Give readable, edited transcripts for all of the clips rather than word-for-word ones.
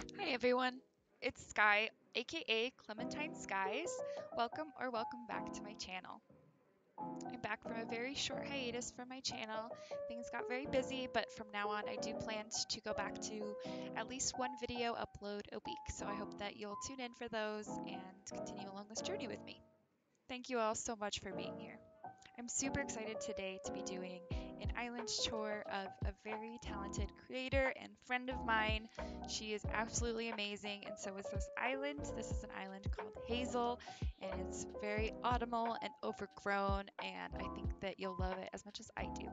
Hi everyone, it's Sky, aka Clementine Skies. Welcome back to my channel. I'm back from a very short hiatus from my channel. Things got very busy, but from now on I do plan to go back to at least one video upload a week. So I hope that you'll tune in for those and continue along this journey with me. Thank you all so much for being here. I'm super excited today to be doing an island tour of a very talented creator and friend of mine. She is absolutely amazing, and so is this island. This is an island called Hazel, and it's very autumnal and overgrown, and I think that you'll love it as much as I do.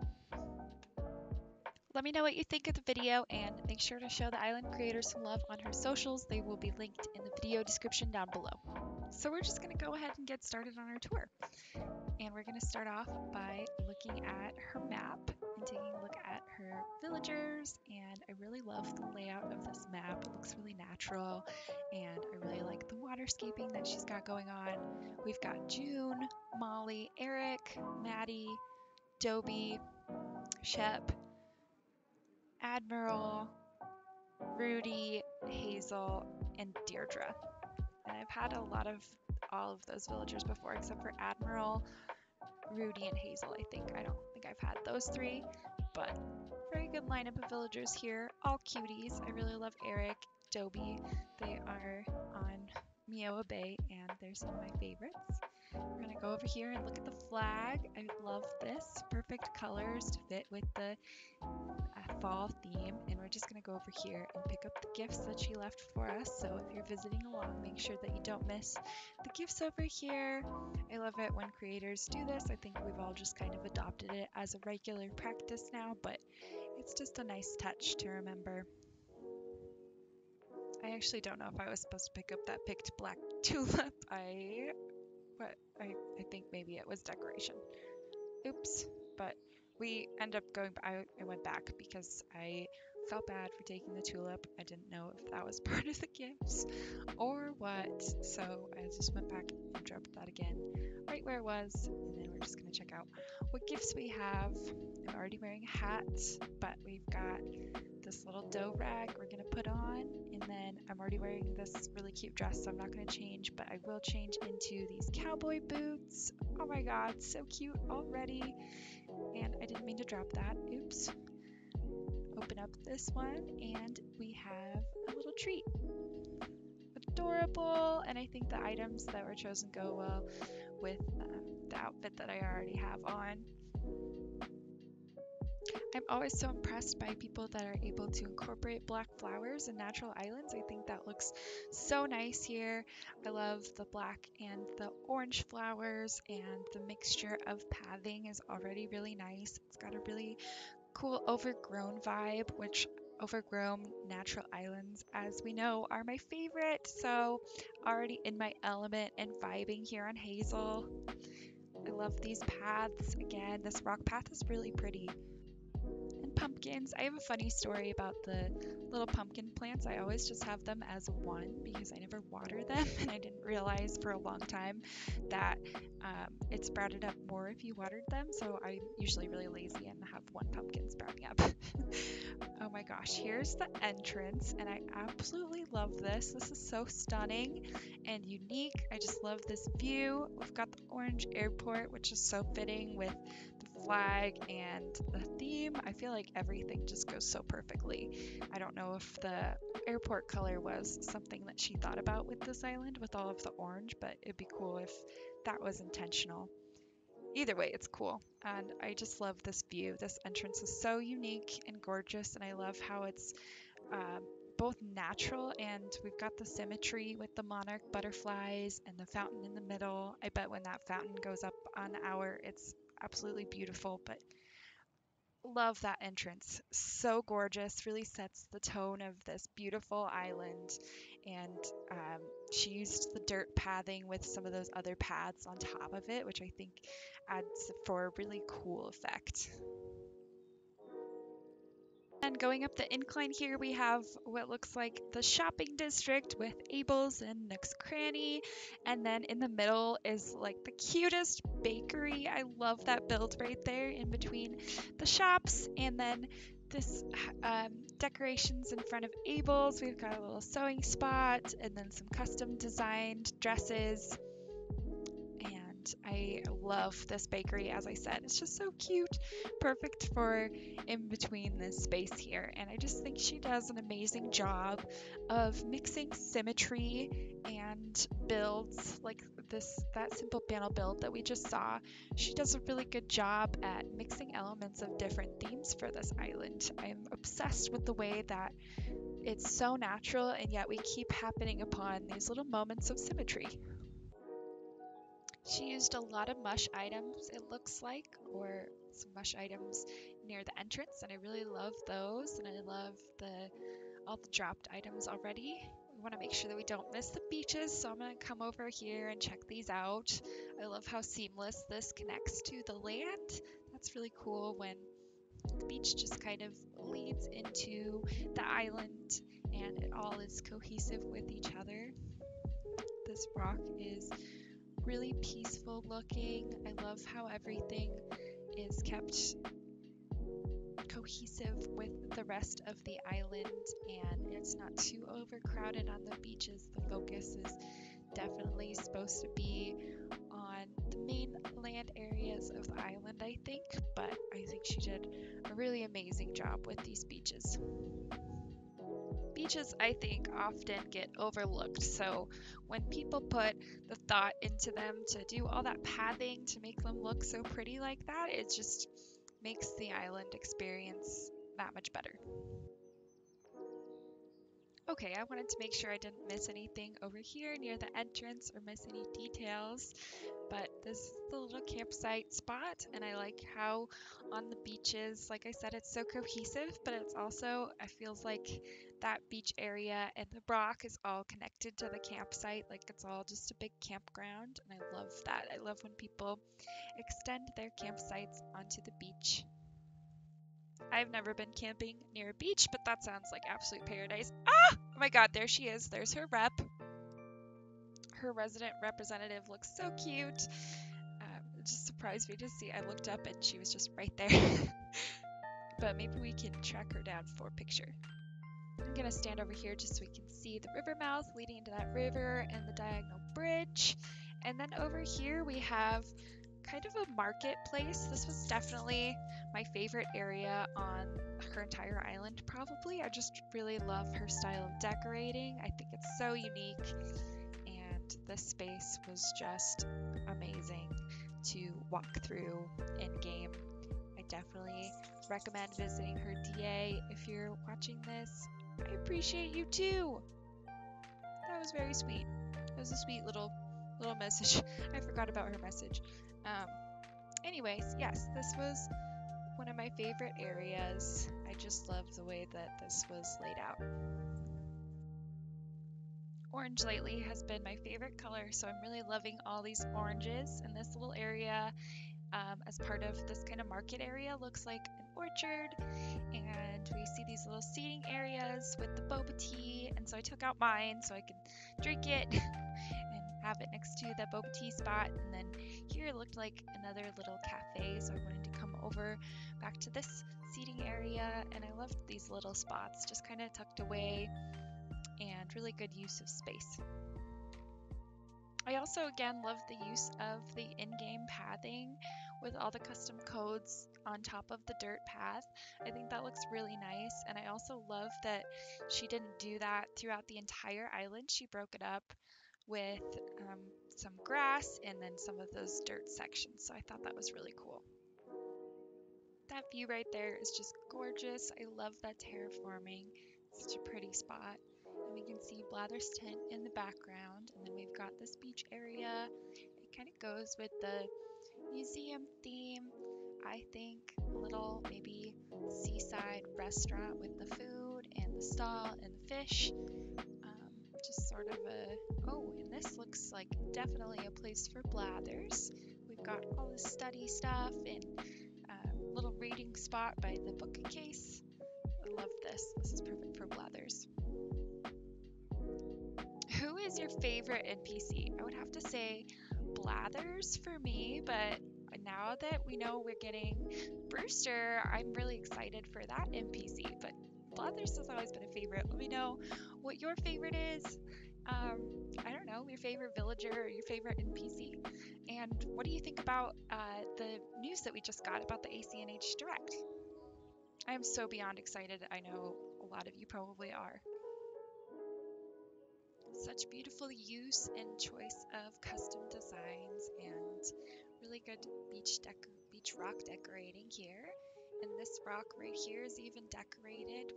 Let me know what you think of the video and make sure to show the island creator some love on her socials. They will be linked in the video description down below. So we're just going to go ahead and get started on our tour. And we're going to start off by looking at her map and taking a look at her villagers. And I really love the layout of this map. It looks really natural, and I really like the waterscaping that she's got going on. We've got June, Molly, Eric, Maddie, Dobie, Shep, Admiral, Rudy, Hazel, and Deirdre. And I've had a lot of all of those villagers before except for Admiral, Rudy, and Hazel, I think. I don't think I've had those three, but very good lineup of villagers here. All cuties. I really love Eric, Dobie. They are on Mioa Bay, and they're some of my favorites. We're gonna go over here and look at the flag. I love this. Perfect colors to fit with the fall theme, and we're just going to go over here and pick up the gifts that she left for us. So if you're visiting along, make sure that you don't miss the gifts over here. I love it when creators do this. I think we've all just kind of adopted it as a regular practice now, but it's just a nice touch to remember. I actually don't know if I was supposed to pick up that picked black tulip. I think maybe it was decoration. Oops. But we end up going, I went back because I felt bad for taking the tulip. I didn't know if that was part of the gifts or what. So I just went back and dropped that again right where it was. And then we're just going to check out what gifts we have. I'm already wearing a hat, but we've got this little dough rag we're going to put on. And then I'm already wearing this really cute dress, so I'm not going to change, but I will change into these cowboy boots. Oh my god, so cute already. And I didn't mean to drop that. Oops. Open up this one, and we have a little treat. Adorable, and I think the items that were chosen go well with the outfit that I already have on. I'm always so impressed by people that are able to incorporate black flowers in natural islands. I think that looks so nice here. I love the black and the orange flowers, and the mixture of pathing is already really nice. It's got a really cool overgrown vibe, which overgrown natural islands, as we know, are my favorite. So already in my element and vibing here on Hazel. I love these paths. Again, this rock path is really pretty. And pumpkins. I have a funny story about the little pumpkin plants. I always just have them as one because I never water them, and I didn't realize for a long time that it sprouted up more if you watered them. So I'm usually really lazy and have one pumpkin sprouting up. Oh my gosh, here's the entrance, and I absolutely love this. This is so stunning and unique. I just love this view. We've got the orange airport, which is so fitting with the flag and the theme. I feel like everything just goes so perfectly. I don't know if the airport color was something that she thought about with this island with all of the orange, but it'd be cool if that was intentional. Either way, it's cool, and I just love this view. This entrance is so unique and gorgeous, and I love how it's both natural, and we've got the symmetry with the monarch butterflies and the fountain in the middle. I bet when that fountain goes up on the hour, it's absolutely beautiful, but love that entrance. So gorgeous, really sets the tone of this beautiful island. And she used the dirt pathing with some of those other paths on top of it, which I think adds for a really cool effect. And going up the incline here, we have what looks like the shopping district with Abel's and Nook's Cranny. And then in the middle is like the cutest bakery. I love that build right there in between the shops. And then this decorations in front of Abel's. We've got a little sewing spot and then some custom designed dresses. And I love this bakery, as I said. It's just so cute, perfect for in between this space here. And I just think she does an amazing job of mixing symmetry and builds like that simple panel build that we just saw. She does a really good job at mixing elements of different themes for this island. I'm obsessed with the way that it's so natural and yet we keep happening upon these little moments of symmetry. She used a lot of mush items, it looks like, or some mush items near the entrance, and I really love those, and I love all the dropped items already. We want to make sure that we don't miss the beaches, so I'm going to come over here and check these out. I love how seamless this connects to the land. That's really cool when the beach just kind of leads into the island and it all is cohesive with each other. This rock is really peaceful looking. I love how everything is kept cohesive with the rest of the island and it's not too overcrowded on the beaches. The focus is definitely supposed to be on the main land areas of the island, I think, but I think she did a really amazing job with these beaches. Beaches, I think, often get overlooked. So when people put the thought into them to do all that pathing to make them look so pretty like that, it just makes the island experience that much better. Okay, I wanted to make sure I didn't miss anything over here near the entrance or miss any details, but this is the little campsite spot and I like how on the beaches, like I said, it's so cohesive, but it's also, it feels like that beach area and the rock is all connected to the campsite, like it's all just a big campground, and I love that. I love when people extend their campsites onto the beach. I've never been camping near a beach, but that sounds like absolute paradise. Ah! Oh my god, there she is. There's her rep. Her resident representative looks so cute. It just surprised me to see. I looked up and she was just right there. But maybe we can track her down for a picture. I'm gonna stand over here just so we can see the river mouth leading into that river and the diagonal bridge. And then over here we have kind of a marketplace. This was definitely my favorite area on her entire island, probably. I just really love her style of decorating. I think it's so unique, and this space was just amazing to walk through in game. I definitely recommend visiting her DA if you're watching this. I appreciate you too. That was very sweet. That was a sweet little message. I forgot about her message. Anyways, yes, this was one of my favorite areas. I just love the way that this was laid out. Orange lately has been my favorite color, so I'm really loving all these oranges in this little area. As part of this kind of market area, looks like an orchard, and we see these little seating areas with the boba tea, and so I took out mine so I could drink it and have it next to the boba tea spot. And then here it looked like another little cafe, so I wanted to come over back to this seating area, and I loved these little spots just kind of tucked away and really good use of space. I also again love the use of the in-game pathing with all the custom codes on top of the dirt path. I think that looks really nice, and I also love that she didn't do that throughout the entire island. She broke it up with some grass and then some of those dirt sections, so I thought that was really cool. That view right there is just gorgeous. I love that terraforming. It's such a pretty spot. And we can see Blather's tent in the background, and then we've got this beach area. It kind of goes with the museum theme. I think a little maybe seaside restaurant with the food and the stall and the fish. Just sort of and this looks like definitely a place for Blathers. We've got all the study stuff and a little reading spot by the bookcase. I love this. This is perfect for Blathers. Who is your favorite NPC? I would have to say Blathers for me, but now that we know we're getting Brewster, I'm really excited for that NPC. But Blathers has always been a favorite. Let me know what your favorite is. I don't know, your favorite villager or your favorite NPC. And what do you think about the news that we just got about the ACNH Direct? I am so beyond excited. I know a lot of you probably are. Such beautiful use and choice of custom designs and really good beach rock decorating here. And this rock right here is even decorated.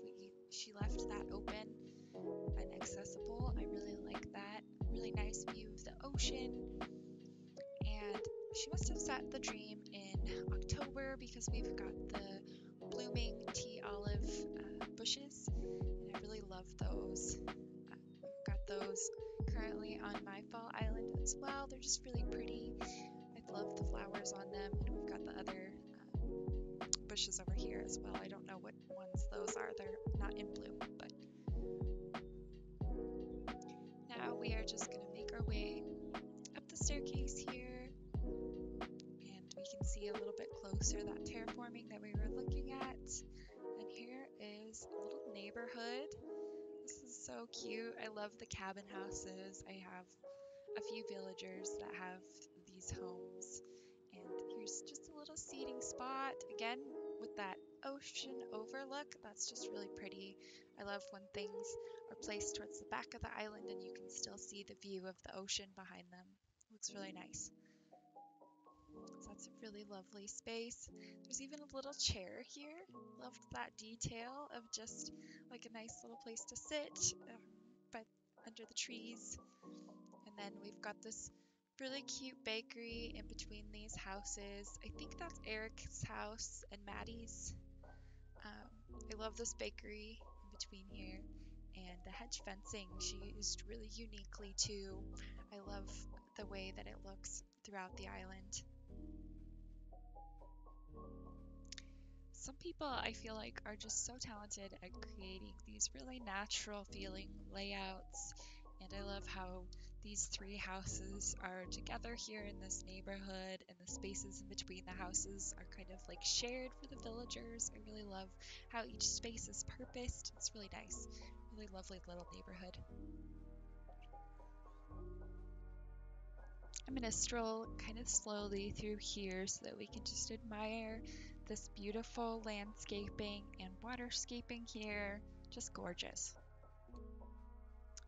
She left that open and accessible. I really like that. Really nice view of the ocean. And she must have set the dream in October because we've got the blooming tea olive bushes, and I really love those. I've got those currently on my fall island as well. They're just really pretty. I love the flowers on them, and we've got the other bushes over here as well. I don't know what ones those are. They're not in bloom, but now we are just going to make our way up the staircase here, and we can see a little bit closer that terraforming that we were looking at. And here is a little neighborhood. This is so cute. I love the cabin houses. I have a few villagers that have these homes. And here's just a little seating spot. Again, with that ocean overlook, that's just really pretty. I love when things are placed towards the back of the island and you can still see the view of the ocean behind them. It looks really nice. So that's a really lovely space. There's even a little chair here. Loved that detail of just like a nice little place to sit, but under the trees. And then we've got this really cute bakery in between these houses. I think that's Eric's house and Maddie's. I love this bakery in between here. And the hedge fencing she used really uniquely too. I love the way that it looks throughout the island. Some people I feel like are just so talented at creating these really natural feeling layouts, and I love how these three houses are together here in this neighborhood, and the spaces in between the houses are kind of like shared for the villagers. I really love how each space is purposed. It's really nice. Really lovely little neighborhood. I'm going to stroll kind of slowly through here so that we can just admire this beautiful landscaping and waterscaping here. Just gorgeous.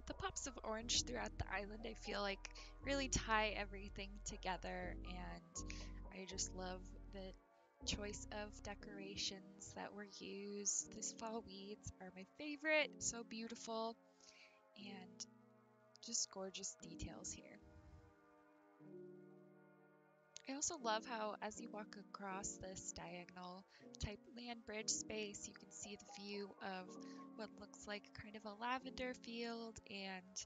The pops of orange throughout the island, I feel like, really tie everything together, and I just love the choice of decorations that were used. These fall weeds are my favorite, so beautiful, and just gorgeous details here. I also love how as you walk across this diagonal type land bridge space, you can see the view of what looks like kind of a lavender field and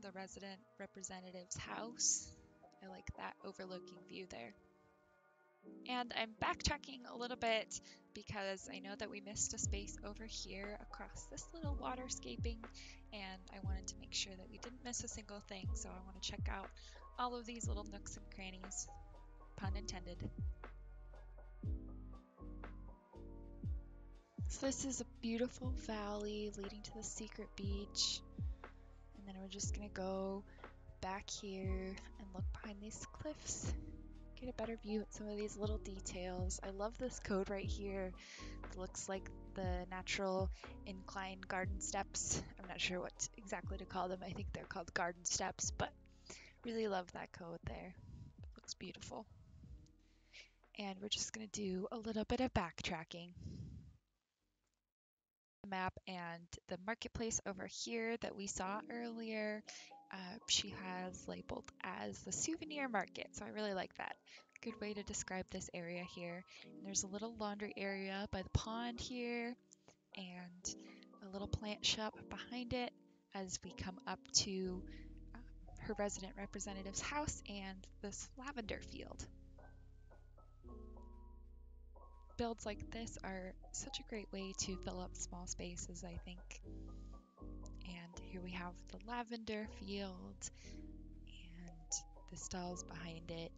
the resident representative's house. I like that overlooking view there. And I'm backtracking a little bit because I know that we missed a space over here across this little waterscaping, and I wanted to make sure that we didn't miss a single thing, so I want to check out all of these little nooks and crannies. Pun intended. So this is a beautiful valley leading to the secret beach. And then we're just gonna go back here and look behind these cliffs. Get a better view at some of these little details. I love this code right here. It looks like the natural incline garden steps. I'm not sure what exactly to call them. I think they're called garden steps, but really love that code there. It looks beautiful. And we're just going to do a little bit of backtracking. The map and the marketplace over here that we saw earlier, she has labeled as the souvenir market, so I really like that. Good way to describe this area here. And there's a little laundry area by the pond here, and a little plant shop behind it as we come up to her resident representative's house and this lavender field. Builds like this are such a great way to fill up small spaces, I think. And here we have the lavender field, and the stalls behind it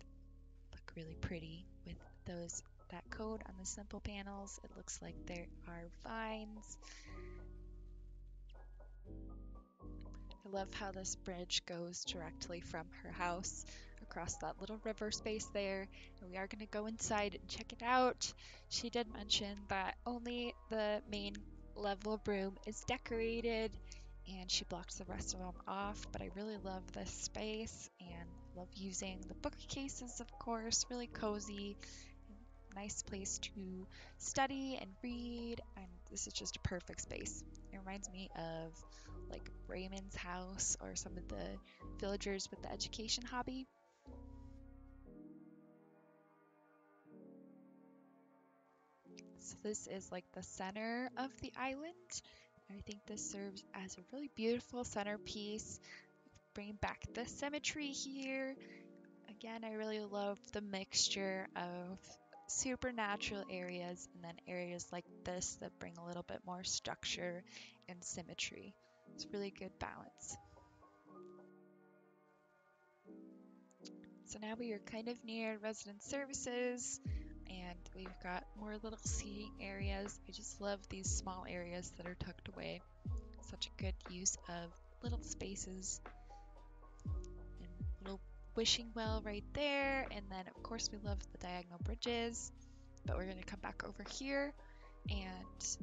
look really pretty with those that coat on the simple panels. It looks like there are vines. I love how this bridge goes directly from her house across that little river space there. And we are going to go inside and check it out. She did mention that only the main level room is decorated and she blocked the rest of them off. But I really love this space and love using the bookcases, of course, really cozy. Nice place to study and read, and this is just a perfect space. It reminds me of like Raymond's house or some of the villagers with the education hobby. So this is like the center of the island. I think this serves as a really beautiful centerpiece, bringing back the symmetry here. Again, I really love the mixture of supernatural areas and then areas like this that bring a little bit more structure and symmetry. It's really good balance. So now we are kind of near resident services and we've got more little seating areas. I just love these small areas that are tucked away. Such a good use of little spaces and little wishing well right there. And then of course we love the diagonal bridges, but we're gonna come back over here and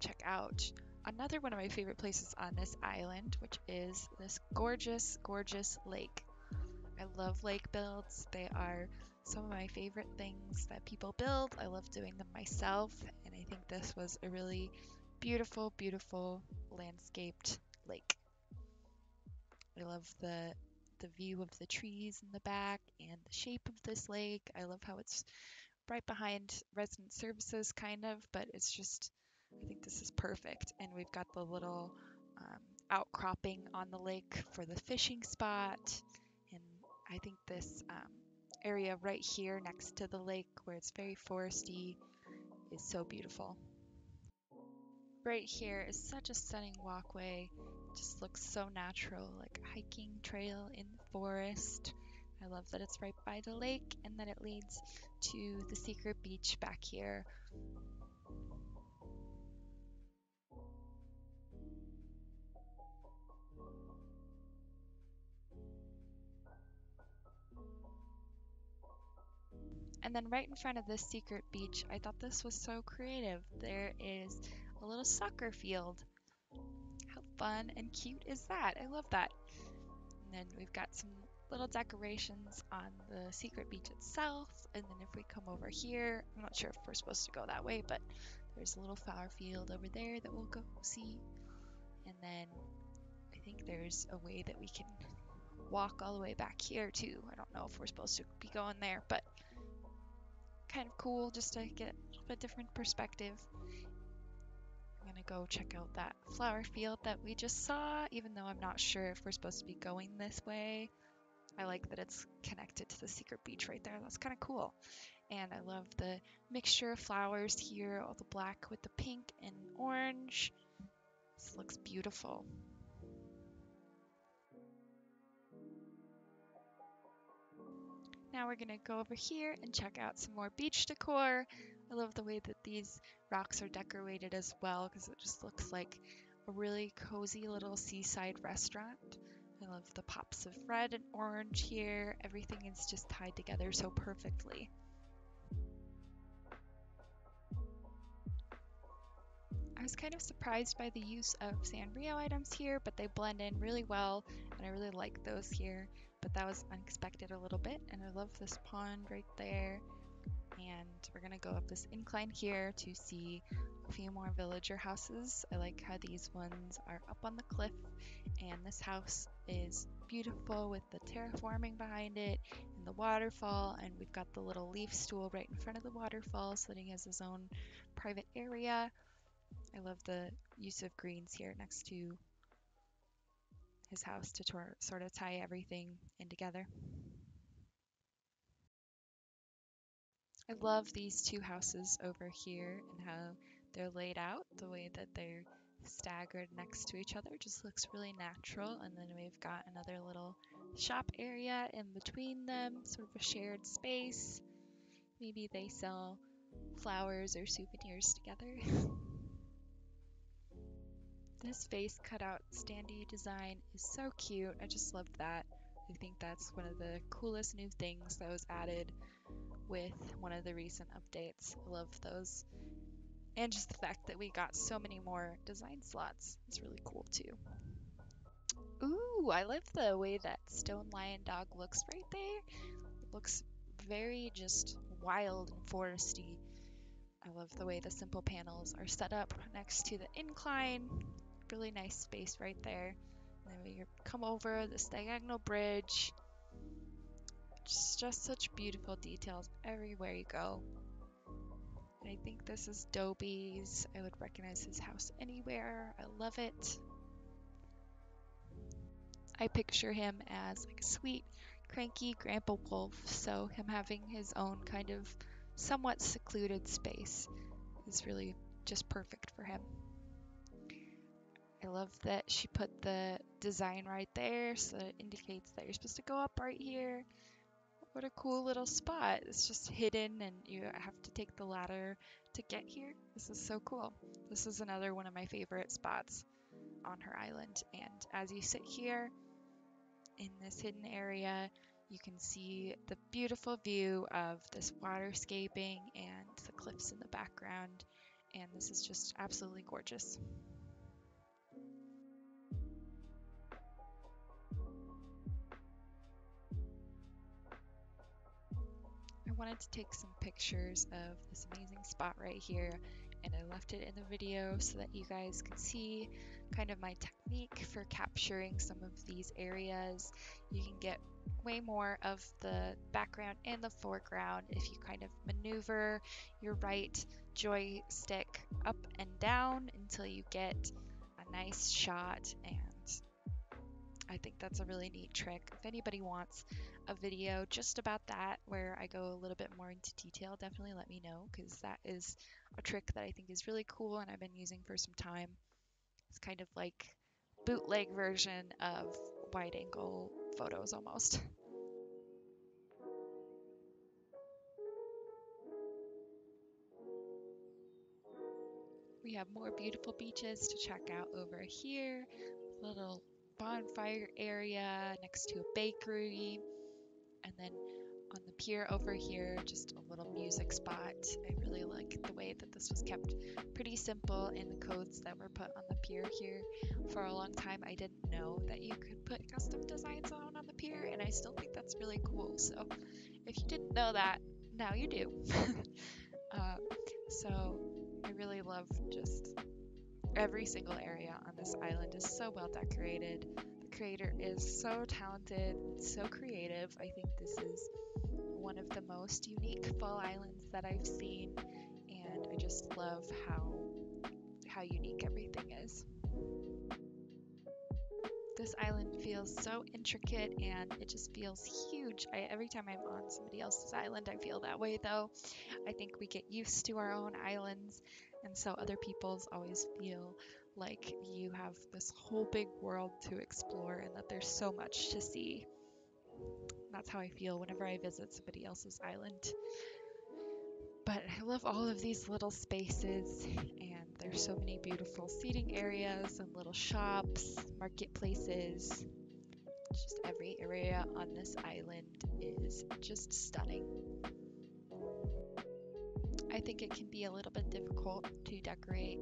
check out another one of my favorite places on this island, which is this gorgeous, gorgeous lake. I love lake builds. They are some of my favorite things that people build. I love doing them myself, and I think this was a really beautiful, beautiful landscaped lake. I love the view of the trees in the back and the shape of this lake. I love how it's right behind resident services, kind of, but it's just, I think this is perfect. And we've got the little outcropping on the lake for the fishing spot. And I think this area right here next to the lake, where it's very foresty, is so beautiful. Right here is such a stunning walkway. It just looks so natural, like a hiking trail in the forest. I love that it's right by the lake and that it leads to the secret beach back here. And then right in front of this secret beach, I thought this was so creative. There is a little soccer field. How fun and cute is that? I love that. And then we've got some little decorations on the secret beach itself. And then if we come over here, I'm not sure if we're supposed to go that way, but there's a little flower field over there that we'll go see. And then I think there's a way that we can walk all the way back here too. I don't know if we're supposed to be going there, but kind of cool just to get a different perspective. I'm gonna go check out that flower field that we just saw, even though I'm not sure if we're supposed to be going this way. I like that it's connected to the secret beach right there. That's kind of cool. And I love the mixture of flowers here, all the black with the pink and orange. This looks beautiful. Now we're gonna go over here and check out some more beach decor. I love the way that these rocks are decorated as well because it just looks like a really cozy little seaside restaurant. I love the pops of red and orange here. Everything is just tied together so perfectly. I was kind of surprised by the use of Sanrio items here, but they blend in really well, and I really like those here. But that was unexpected a little bit, and I love this pond right there. And we're gonna go up this incline here to see a few more villager houses. I like how these ones are up on the cliff, and this house is beautiful with the terraforming behind it and the waterfall, and we've got the little leaf stool right in front of the waterfall so that he has his own private area. I love the use of greens here next to his house to sort of tie everything in together. I love these two houses over here and how they're laid out, the way that they're staggered next to each other just looks really natural. And then we've got another little shop area in between them, sort of a shared space. Maybe they sell flowers or souvenirs together. This vase cutout standee design is so cute. I just love that. I think that's one of the coolest new things that was added with one of the recent updates. I love those. And just the fact that we got so many more design slots is really cool too. Ooh, I love the way that stone lion dog looks right there. It looks very just wild and foresty. I love the way the simple panels are set up next to the incline. Really nice space right there. And then we come over this diagonal bridge. Just such beautiful details everywhere you go. And I think this is Dobie's. I would recognize his house anywhere. I love it. I picture him as like a sweet, cranky grandpa wolf, so him having his own kind of somewhat secluded space is really just perfect for him. I love that she put the design right there, so it indicates that you're supposed to go up right here. What a cool little spot. It's just hidden and you have to take the ladder to get here. This is so cool. This is another one of my favorite spots on her island. And as you sit here in this hidden area, you can see the beautiful view of this waterscaping and the cliffs in the background. And this is just absolutely gorgeous. I wanted to take some pictures of this amazing spot right here, and I left it in the video so that you guys could see kind of my technique for capturing some of these areas. You can get way more of the background and the foreground if you kind of maneuver your right joystick up and down until you get a nice shot, and I think that's a really neat trick. If anybody wants a video just about that where I go a little bit more into detail, definitely let me know, because that is a trick that I think is really cool and I've been using for some time. It's kind of like bootleg version of wide angle photos almost. We have more beautiful beaches to check out over here. Little bonfire area next to a bakery. And then on the pier over here, just a little music spot. I really like the way that this was kept pretty simple in the codes that were put on the pier here. For a long time, I didn't know that you could put custom designs on the pier, and I still think that's really cool. So if you didn't know that, now you do. um, so I really love just every single area on this island is so well decorated. The creator is so talented and so creative. I think this is one of the most unique fall islands that I've seen, and I just love how unique everything is. This island feels so intricate and it just feels huge. Every time I'm on somebody else's island, I feel that way though. I think we get used to our own islands, and so other people's always feel like you have this whole big world to explore and that there's so much to see. That's how I feel whenever I visit somebody else's island. But I love all of these little spaces, and there's so many beautiful seating areas and little shops, marketplaces. Just every area on this island is just stunning. I think it can be a little bit difficult to decorate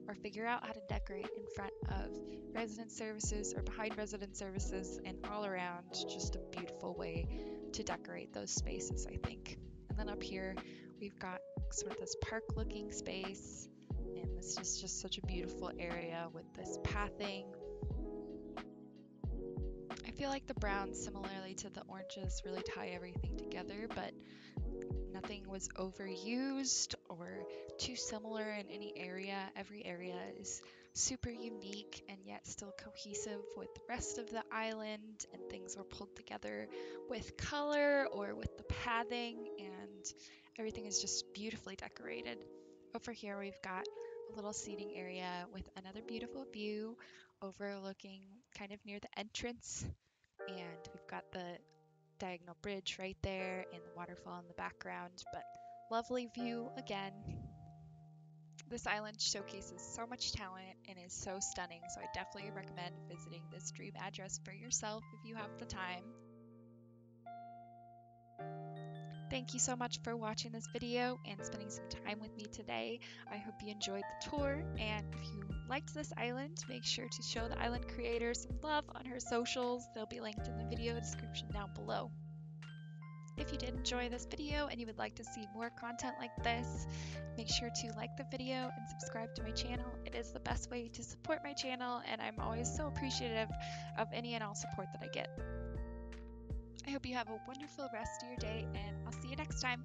or figure out how to decorate in front of resident services or behind resident services and all around. Just a beautiful way to decorate those spaces, I think. And then up here, we've got sort of this park looking space, and this is just such a beautiful area with this pathing. I feel like the browns, similarly to the oranges, really tie everything together, but nothing was overused or too similar in any area. Every area is super unique and yet still cohesive with the rest of the island, and things were pulled together with color or with the pathing, and everything is just beautifully decorated. Over here, we've got a little seating area with another beautiful view overlooking kind of near the entrance, and we've got the diagonal bridge right there and the waterfall in the background. But lovely view again. This island showcases so much talent and is so stunning, so I definitely recommend visiting this dream address for yourself if you have the time. Thank you so much for watching this video and spending some time with me today. I hope you enjoyed the tour, and if you liked this island, make sure to show the island creator some love on her socials. They'll be linked in the video description down below. If you did enjoy this video and you would like to see more content like this, make sure to like the video and subscribe to my channel. It is the best way to support my channel, and I'm always so appreciative of any and all support that I get. I hope you have a wonderful rest of your day, and I'll see you next time.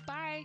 Bye!